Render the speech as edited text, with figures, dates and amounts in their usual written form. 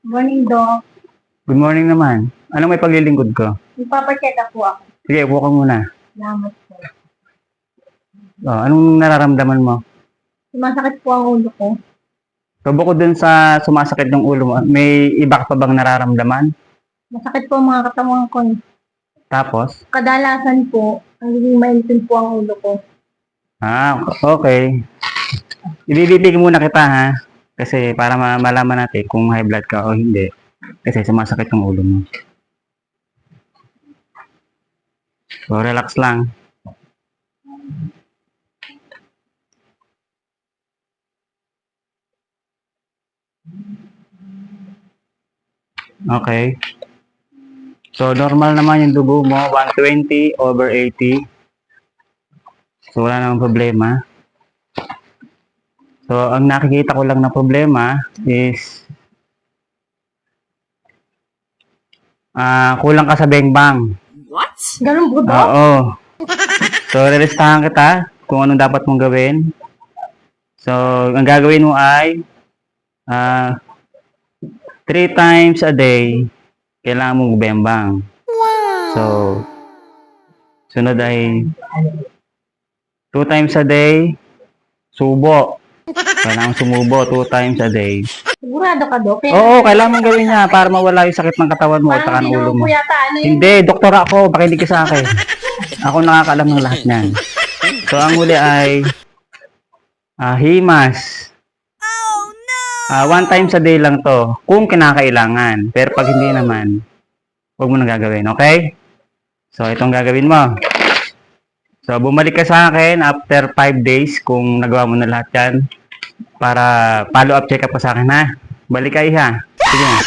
Morning, Doc. Good morning naman. Anong may paglilingkod ko? Magpapacheck up po ako. Sige, upo ka muna. Salamat po. Oh, anong nararamdaman mo? Sumasakit po ang ulo ko. So, bukod dun sa sumasakit ng ulo mo, may iba ka pa bang nararamdaman? Masakit po ang mga katawan ko. Tapos? Kadalasan po, ang naging mainitin po ang ulo ko. Okay. Ibibiti ko muna kita ha. Kasi para malaman natin kung high blood ka o hindi. Kasi sumasakit yung ulo mo. So, relax lang. Okay. So, normal naman yung dugo mo, 120/80. So, wala namang problema. So, ang nakikita ko lang na problema is kulang ka sa bengbang. What? Ganun po, Doc? Oo. So, relistahan kita kung anong dapat mong gawin. So, ang gagawin mo ay 3 times a day kailangan mong bembang. So, sunod ay 2 times a day, subo. Kailangan sumubo 2 times a day. Sigurado ka, Doc? Oo, kailangan mong gawin niya para mawala yung sakit ng katawan mo at saka ng ulo mo. po yata, Hindi, doktor ako. Baka hindi ka sa akin. Ako nakakaalam ng lahat niyan. So, ang huli ay himas. 1 times a day lang to kung kinakailangan. Pero pag hindi naman, huwag mo nang gagawin. Okay? So, itong gagawin mo. So, bumalik ka sa akin after 5 days kung nagawa mo na lahat yan para follow-up check-up ka sa akin, ha? Balik ka, iha. Sige na.